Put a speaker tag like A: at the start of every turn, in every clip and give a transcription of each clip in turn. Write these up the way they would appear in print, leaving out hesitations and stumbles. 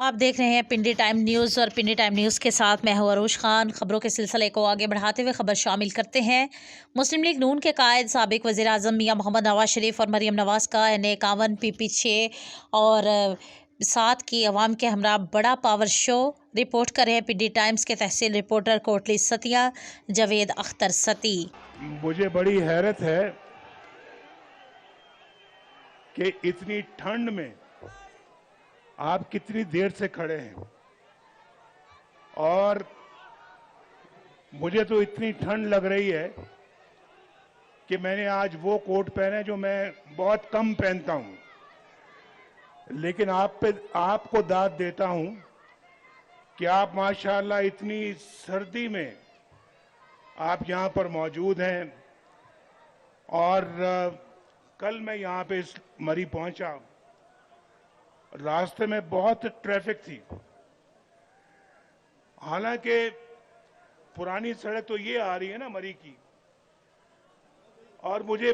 A: आप देख रहे हैं पिंडी टाइम न्यूज़ और पिंडी टाइम न्यूज़ के साथ मैं हूं अरूश खान। खबरों के सिलसिले को आगे बढ़ाते हुए खबर शामिल करते हैं। मुस्लिम लीग नून के कायद साबिक वज़ीर आज़म मियां मोहम्मद नवाज शरीफ और मरीम नवाज का NA-51 PP6 और 7 की अवाम के हमरा बड़ा पावर शो। रिपोर्ट कर रहे हैं पिंडी टाइम्स के तहसील रिपोर्टर कोटली सतिया जावेद अख्तर सती।
B: मुझे बड़ी हैरत है कि इतनी ठंड में आप कितनी देर से खड़े हैं, और मुझे तो इतनी ठंड लग रही है कि मैंने आज वो कोट पहने जो मैं बहुत कम पहनता हूं, लेकिन आपको दाद देता हूं कि आप माशाअल्लाह इतनी सर्दी में आप यहां पर मौजूद हैं। और कल मैं यहां पे इस मरी पहुंचा, रास्ते में बहुत ट्रैफिक थी। हालांकि पुरानी सड़क तो ये आ रही है ना मरी की, और मुझे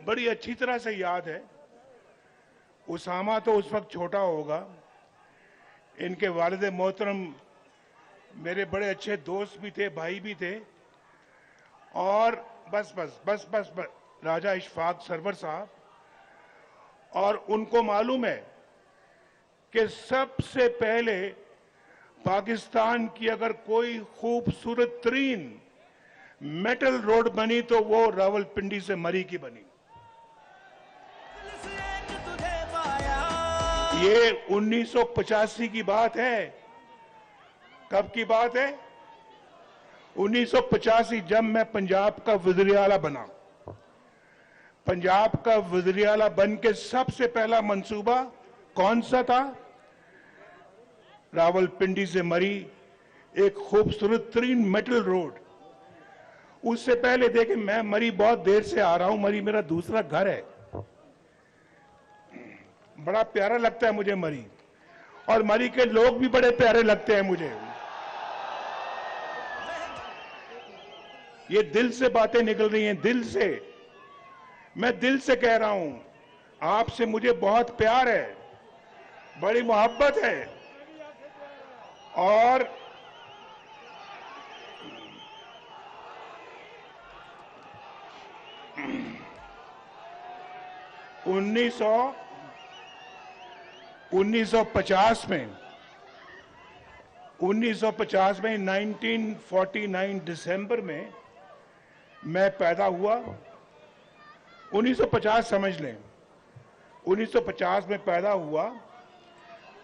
B: बड़ी अच्छी तरह से याद है, उसामा तो उस वक्त छोटा होगा, इनके वालिद मोहतरम मेरे बड़े अच्छे दोस्त भी थे, भाई भी थे, और बस राजा इशफाक सरवर साहब। और उनको मालूम है कि सबसे पहले पाकिस्तान की अगर कोई खूबसूरत तरीन मेटल रोड बनी तो वो रावलपिंडी से मरी की बनी। ये 1985 की बात है। कब की बात है? 1985, जब मैं पंजाब का वज़ीर आला बना। पंजाब का वज़ीर आला बन के सबसे पहला मंसूबा कौन सा था? रावलपिंडी से मरी एक खूबसूरत तरीन मेटल रोड। उससे पहले देखें, मैं मरी बहुत देर से आ रहा हूं, मरी मेरा दूसरा घर है, बड़ा प्यारा लगता है मुझे मरी, और मरी के लोग भी बड़े प्यारे लगते हैं मुझे। ये दिल से बातें निकल रही हैं, दिल से। मैं दिल से कह रहा हूं, आपसे मुझे बहुत प्यार है, बड़ी मोहब्बत है। और उन्नीस सौ पचास में 1949 दिसंबर में मैं पैदा हुआ। 1950 समझ लें, 1950 में पैदा हुआ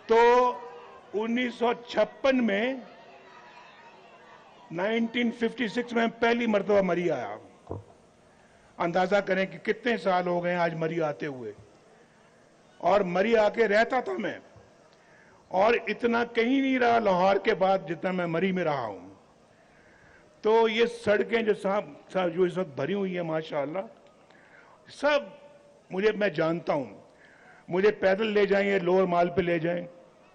B: तो 1956 में 1956 में पहली मर्तबा मरी आया। अंदाजा करें कि कितने साल हो गए आज मरी आते हुए। और मरी आके रहता था मैं, और इतना कहीं नहीं रहा लाहौर के बाद जितना मैं मरी में रहा हूं। तो ये सड़कें जो जो इस वक्त भरी हुई है माशाअल्लाह, सब मैं जानता हूं। मुझे पैदल ले जाएं, लोअर माल पे ले जाएं,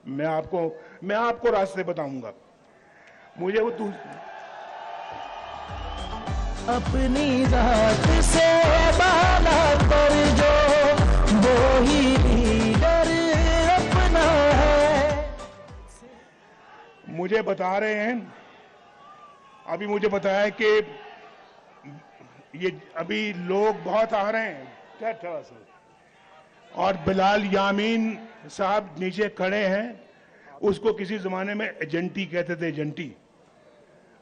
B: मैं आपको रास्ते बताऊंगा। मुझे वो
C: अपनी जात से बाला कर जो वो ही लीडर अपना है।
B: मुझे बता रहे हैं, अभी मुझे बताया कि ये अभी लोग बहुत आ रहे हैं, क्या थोड़ा सा, और बिलाल यामीन साहब नीचे खड़े हैं। उसको किसी जमाने में एजेंटी कहते थे, एजेंटी।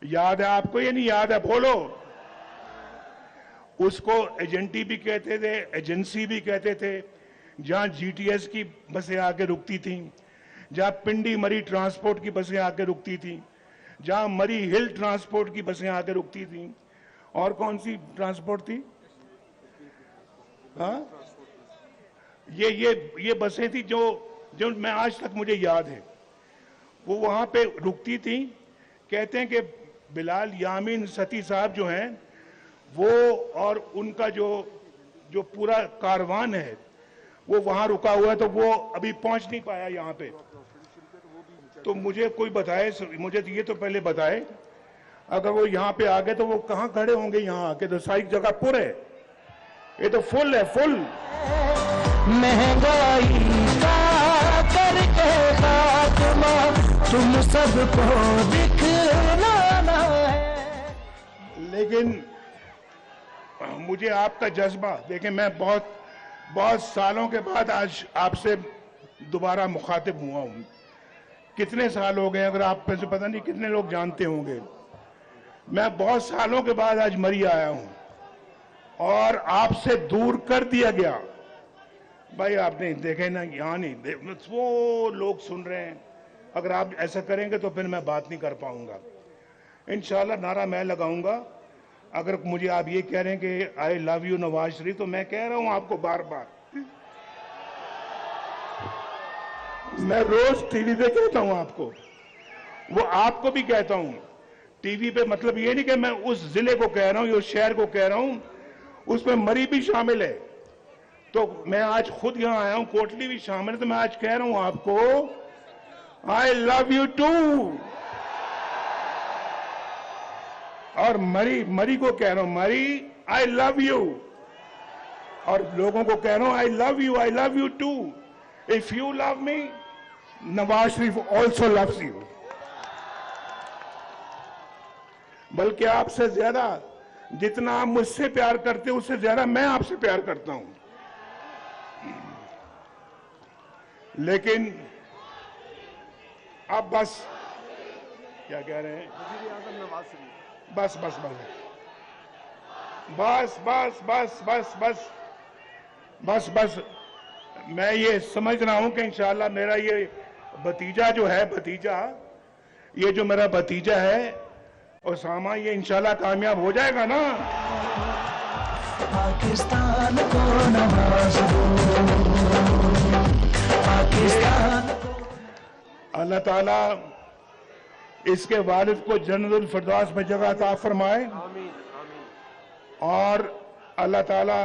B: याद है आपको? ये नहीं याद है? बोलो। उसको एजेंटी भी कहते थे, एजेंसी भी कहते थे। जहां GTS की बसें आके रुकती थी, जहां पिंडी मरी ट्रांसपोर्ट की बसें आके रुकती थी, जहां मरी हिल ट्रांसपोर्ट की बसें आके रुकती थी, और कौन सी ट्रांसपोर्ट थी? हाँ, ये बसें थी जो मैं आज तक मुझे याद है, वो वहां पे रुकती थी। कहते हैं कि बिलाल यामीन सती साहब जो हैं वो, और उनका जो पूरा कारवान है वो वहां रुका हुआ है, तो वो अभी पहुंच नहीं पाया यहाँ पे। तो मुझे कोई बताए, मुझे ये तो पहले बताए, अगर वो यहाँ पे आ गए तो वो कहाँ खड़े होंगे? यहाँ आके तो सारी जगह पुर है, ये तो फुल है, फुल।
C: महंगाई का करके खात्मा तुम सबको दिखलाना है।
B: लेकिन मुझे आपका जज्बा देखें, मैं बहुत सालों के बाद आज आपसे दोबारा मुखातिब हुआ हूं। कितने साल हो गए, अगर आप में से पता नहीं कितने लोग जानते होंगे, मैं बहुत सालों के बाद आज मरी आया हूं और आपसे दूर कर दिया गया। भाई आपने देखे ना, यहाँ नहीं, वो लोग सुन रहे हैं। अगर आप ऐसा करेंगे तो फिर मैं बात नहीं कर पाऊंगा। इंशाल्लाह नारा मैं लगाऊंगा। अगर मुझे आप ये कह रहे हैं कि आई लव यू नवाज शरीफ, तो मैं कह रहा हूं आपको बार बार, मैं रोज टीवी पे कहता हूं आपको, वो आपको भी कहता हूं टीवी पे। मतलब ये नहीं कि मैं उस जिले को कह रहा हूं या उस शहर को कह रहा हूं, उसमें मरी भी शामिल है। तो मैं आज खुद यहां आया हूं, कोटली भी शामिल है, तो मैं आज कह रहा हूं आपको आई लव यू टू। और मरी को कह रहा हूं, मरी आई लव यू। और लोगों को कह रहा हूं I love you too. If you love me, Nawaz Sharif also loves you. बल्कि आपसे ज्यादा, जितना आप मुझसे प्यार करते हो उससे ज्यादा मैं आपसे प्यार करता हूं। लेकिन अब बस, क्या कह रहे हैं, बस बस बस बस बस बस बस बस बस बस मैं ये समझ रहा हूं कि इंशाअल्लाह मेरा ये भतीजा जो है, ये जो मेरा भतीजा है उसामा, ये इंशाअल्लाह कामयाब हो जाएगा ना।
C: पाकिस्तान को नवाज दो, पाकिस्तान को।
B: अल्लाह ताला इसके वालिद को जन्नतुल फिरदौस में जगह अता फरमाए। और अल्लाह ताला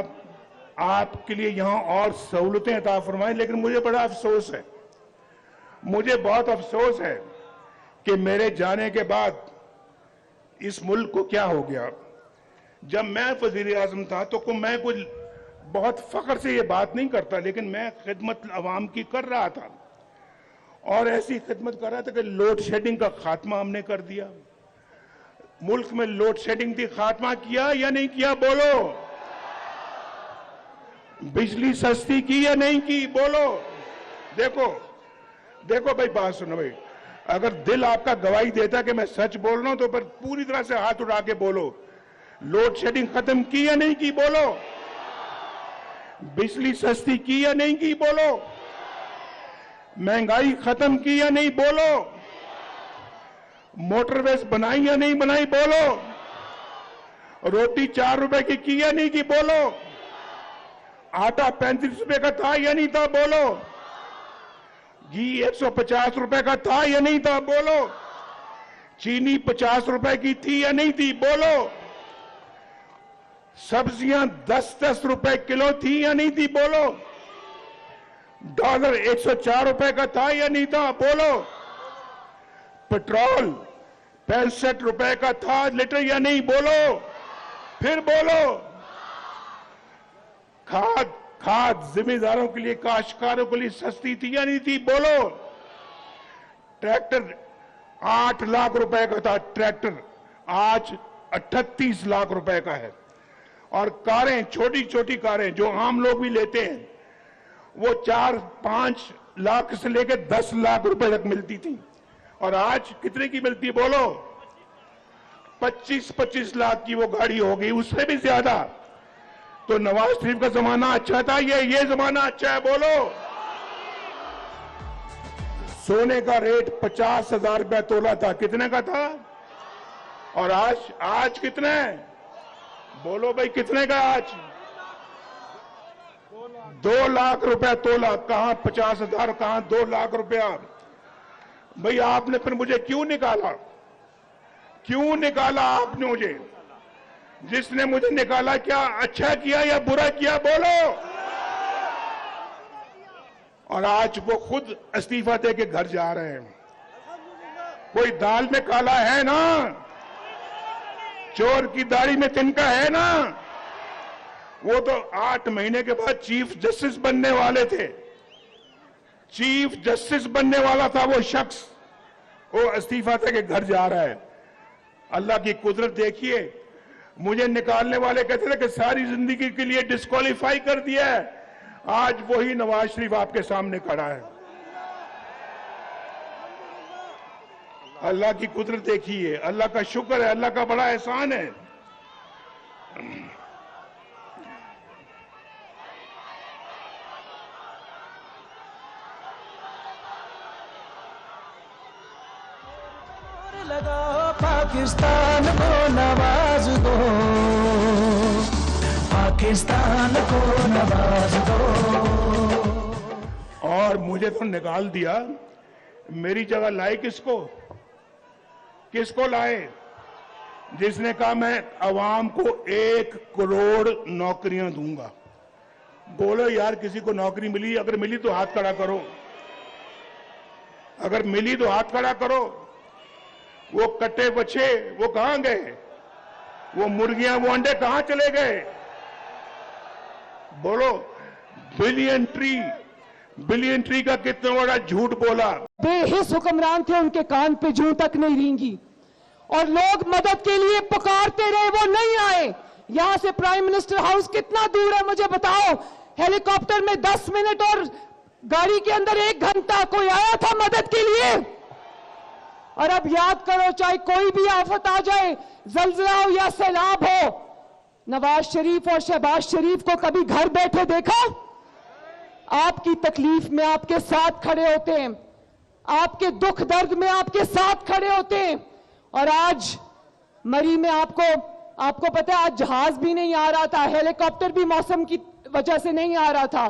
B: आपके लिए यहां और सहूलतें अता फरमाए। लेकिन मुझे बड़ा अफसोस है, मुझे बहुत अफसोस है कि मेरे जाने के बाद इस मुल्क को क्या हो गया। जब मैं वजीर आजम था तो मैं कुछ बहुत फख्र से ये बात नहीं करता, लेकिन मैं खिदमत अवाम की कर रहा था और ऐसी खिदमत कर रहा था कि लोड शेडिंग का खात्मा हमने कर दिया। मुल्क में लोड शेडिंग थी, खात्मा किया या नहीं किया, बोलो। बिजली सस्ती की या नहीं की, बोलो। देखो भाई, बात सुनो भाई, अगर दिल आपका गवाही देता कि मैं सच बोल रहा हूं तो फिर पूरी तरह से हाथ उठा के बोलो। लोड शेडिंग खत्म की या नहीं की, बोलो। बिजली सस्ती की या नहीं की, बोलो। महंगाई खत्म की या नहीं, बोलो। मोटरवेज बनाई या नहीं बनाई, बोलो। रोटी 4 रुपए की या नहीं की, बोलो। आटा 35 रुपए का था या नहीं था, बोलो। घी 150 रुपए का था या नहीं था, बोलो। चीनी 50 रुपए की थी या नहीं थी, बोलो। सब्जियां 10-10 रुपए किलो थी या नहीं थी, बोलो। डॉलर 104 रुपए का था या नहीं था, बोलो। पेट्रोल 65 रुपए का था लीटर या नहीं, बोलो। फिर बोलो। खाद जिम्मेदारों के लिए, काश्तकारों के लिए सस्ती थी या नहीं थी, बोलो। ट्रैक्टर 8 लाख रुपए का था ट्रैक्टर, आज 38 लाख रुपए का है। और कारें, छोटी छोटी कारें जो आम लोग भी लेते हैं, वो 4-5 लाख से लेकर 10 लाख रुपए तक मिलती थी, और आज कितने की मिलती है, बोलो। 25-25 लाख की वो गाड़ी हो गई, उससे भी ज्यादा। तो नवाज शरीफ का जमाना अच्छा था, ये जमाना अच्छा है, बोलो। सोने का रेट 50,000 रुपया तोला था, कितने का था, और आज कितना है, बोलो भाई, कितने का आज? 2 लाख रुपया तोला। कहां 50,000, कहां 2 लाख रुपया। भाई आपने फिर मुझे क्यों निकाला आपने मुझे? जिसने मुझे निकाला क्या अच्छा किया या बुरा किया, बोलो। और आज वो खुद इस्तीफा दे के घर जा रहे हैं। कोई दाल में काला है ना, चोर की दाढ़ी में तिनका है ना। वो तो 8 महीने के बाद चीफ जस्टिस बनने वाले थे। चीफ जस्टिस बनने वाला था वो शख्स, वो इस्तीफा देके घर जा रहा है। अल्लाह की कुदरत देखिए, मुझे निकालने वाले कहते थे कि सारी जिंदगी के लिए डिस्क्वालीफाई कर दिया है, आज वही नवाज शरीफ आपके सामने खड़ा है। अल्लाह की कुदरत देखिए, अल्लाह का शुक्र है, अल्लाह का बड़ा एहसान है।
C: लगाओ पाकिस्तान को नवाज दो, पाकिस्तान को नवाज दो।
B: और मुझे तो निकाल दिया, मेरी जगह लाए किसको? किसको लाए? जिसने कहा मैं अवाम को 1 करोड़ नौकरियां दूंगा। बोलो यार, किसी को नौकरी मिली? अगर मिली तो हाथ खड़ा करो, अगर मिली तो हाथ खड़ा करो। वो कट्टे बच्चे वो कहां गए? वो मुर्गियां, वो अंडे कहां चले गए? बोलो। बिलियन ट्री का कितना बड़ा झूठ बोला।
D: बेहिस हुक्मरान थे, उनके कान पे जूं तक नहीं रेंगी और लोग मदद के लिए पुकारते रहे, वो नहीं आए। यहां से प्राइम मिनिस्टर हाउस कितना दूर है मुझे बताओ? हेलीकॉप्टर में 10 मिनट और गाड़ी के अंदर 1 घंटा। कोई आया था मदद के लिए? और अब याद करो, चाहे कोई भी आफत आ जाए, जलजला हो या सैलाब हो, नवाज शरीफ और शहबाज शरीफ को कभी घर बैठे देखा? आपकी तकलीफ में आपके साथ खड़े होते हैं, आपके दुख दर्द में आपके साथ खड़े होते हैं। और आज मरी में आपको पता है, आज जहाज भी नहीं आ रहा था, हेलीकॉप्टर भी मौसम की वजह से नहीं आ रहा था,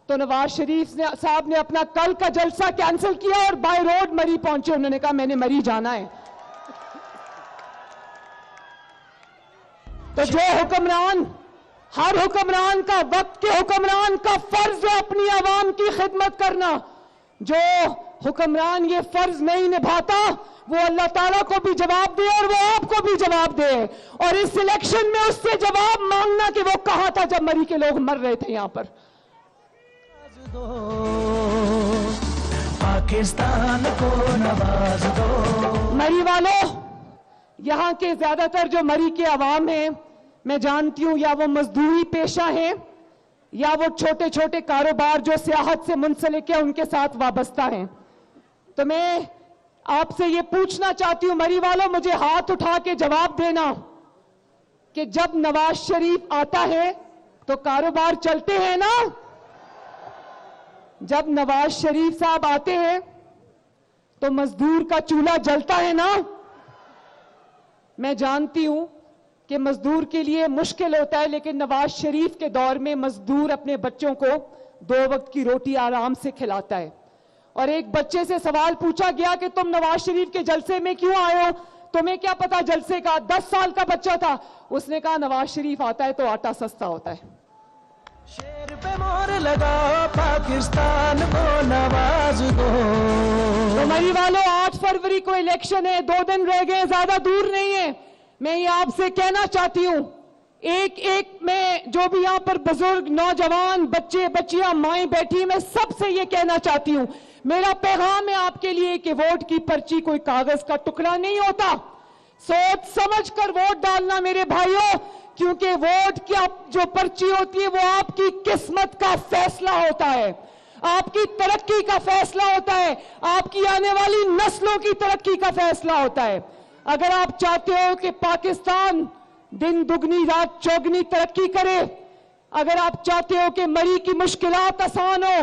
D: तो नवाज शरीफ साहब ने अपना कल का जलसा कैंसिल किया और बाय रोड मरी पहुंचे। उन्होंने कहा मैंने मरी जाना है। तो जो हुक्मरान, हर हुक्मरान का, वक्त के हुक्मरान का फर्ज है अपनी आवाम की खिदमत करना। जो हुक्मरान ये फर्ज नहीं निभाता, वो अल्लाह ताला को भी जवाब दे और वो आपको भी जवाब दे। और इस इलेक्शन में उससे जवाब मांगना कि वो कहां था जब मरी के लोग मर रहे थे यहां पर।
C: दो पाकिस्तान को नवाज दो।
D: मरी वालों, यहां के ज्यादातर जो मरी के अवाम हैं, मैं जानती हूं, या वो मजदूरी पेशा हैं या वो छोटे छोटे कारोबार जो सियाहत से मुंसलिक है उनके साथ वाबस्ता हैं। तो मैं आपसे ये पूछना चाहती हूं, मरी वालों, मुझे हाथ उठा के जवाब देना कि जब नवाज शरीफ आता है तो कारोबार चलते हैं ना? जब नवाज शरीफ साहब आते हैं तो मजदूर का चूल्हा जलता है ना? मैं जानती हूं कि मजदूर के लिए मुश्किल होता है, लेकिन नवाज शरीफ के दौर में मजदूर अपने बच्चों को 2 वक्त की रोटी आराम से खिलाता है। और एक बच्चे से सवाल पूछा गया कि तुम नवाज शरीफ के जलसे में क्यों आए हो, तुम्हें क्या पता जलसे का? 10 साल का बच्चा था, उसने कहा नवाज शरीफ आता है तो आटा सस्ता होता है।
C: शेर पे मोहर लगाओ पाकिस्तान को नवाज दो।
D: तो मरी वालों, 8 फरवरी को इलेक्शन है, 2 दिन रह गए, ज्यादा दूर नहीं है। मैं ये आपसे कहना चाहती हूं, एक में जो भी यहां पर बुजुर्ग, नौजवान, बच्चे, बच्चियां, माएं बैठी, मैं सबसे ये कहना चाहती हूं, मेरा पैगाम है आपके लिए कि वोट की पर्ची कोई कागज का टुकड़ा नहीं होता। सोच समझ कर वोट डालना मेरे भाइयों, क्योंकि वोट की जो पर्ची होती है वो आपकी किस्मत का फैसला होता है, आपकी तरक्की का फैसला होता है, आपकी आने वाली नस्लों की तरक्की का फैसला होता है। अगर आप चाहते हो कि पाकिस्तान दिन दुगनी रात चौगनी तरक्की करे, अगर आप चाहते हो कि मरी की मुश्किलात आसान हो,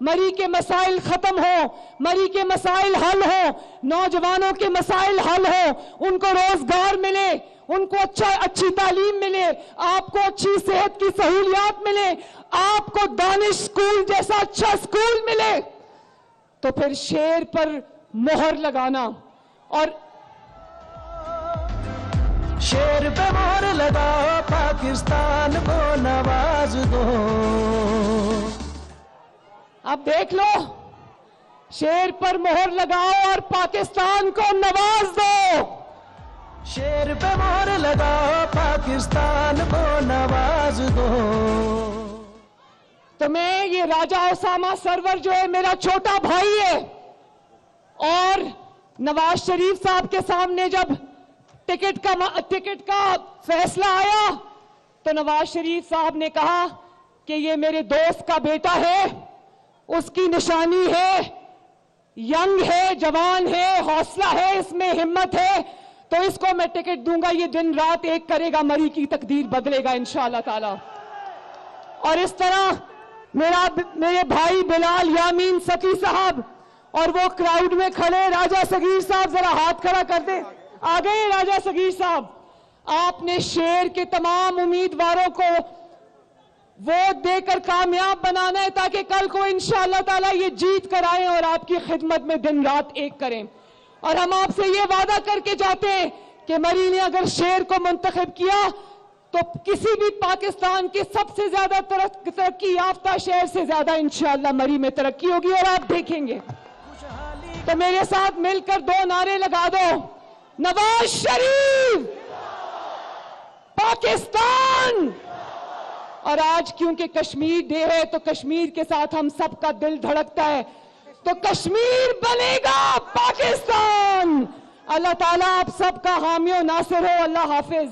D: मरी के मसाइल खत्म हो, मरी के मसाइल हल हो, नौजवानों के मसाइल हल हो, उनको रोजगार मिले, उनको अच्छी तालीम मिले, आपको अच्छी सेहत की सहूलियात मिले, आपको दानिश स्कूल जैसा अच्छा स्कूल मिले, तो फिर शेर पर मोहर लगाना। और
C: शेर पे मोहर लगाओ पाकिस्तान को नवाज दो।
D: अब देख लो, शेर पर मोहर लगाओ और पाकिस्तान को नवाज दो।
C: शेर पे मोहर लगाओ पाकिस्तान को नवाज दो।
D: तो मैं, ये राजा ओसामा सरवर जो है मेरा छोटा भाई है और नवाज शरीफ साहब के सामने जब टिकट का फैसला आया तो नवाज शरीफ साहब ने कहा कि ये मेरे दोस्त का बेटा है, उसकी निशानी है, यंग है, जवान है, हौसला है, इसमें हिम्मत है, तो इसको मैं टिकट दूंगा, ये दिन रात एक करेगा, मरी की तकदीर बदलेगा इंशाअल्लाह ताला। और इस तरह मेरे भाई बिलाल यामीन सकी साहब और वो क्राउड में खड़े राजा सगीर साहब, जरा हाथ खड़ा कर दे, आ गए राजा सगीर साहब। आपने शेर के तमाम उम्मीदवारों को वोट देकर कामयाब बनाना है ताकि कल को इंशाअल्लाह ताला ये जीत कर आए और आपकी खिदमत में दिन रात एक करें। और हम आपसे ये वादा करके जाते हैं कि मरी ने अगर शेर को मुंतखब किया तो किसी भी पाकिस्तान के सबसे ज्यादा तरक्की याफ्ता शहर से ज्यादा इंशाअल्लाह मरी में तरक्की होगी और आप देखेंगे। तो मेरे साथ मिलकर 2 नारे लगा दो, नवाज शरीफ, पाकिस्तान। और आज क्योंकि कश्मीर डे है तो कश्मीर के साथ हम सबका दिल धड़कता है, तो कश्मीर बनेगा पाकिस्तान। अल्लाह ताला आप सबका हामी और नासिर हो। अल्लाह हाफिज।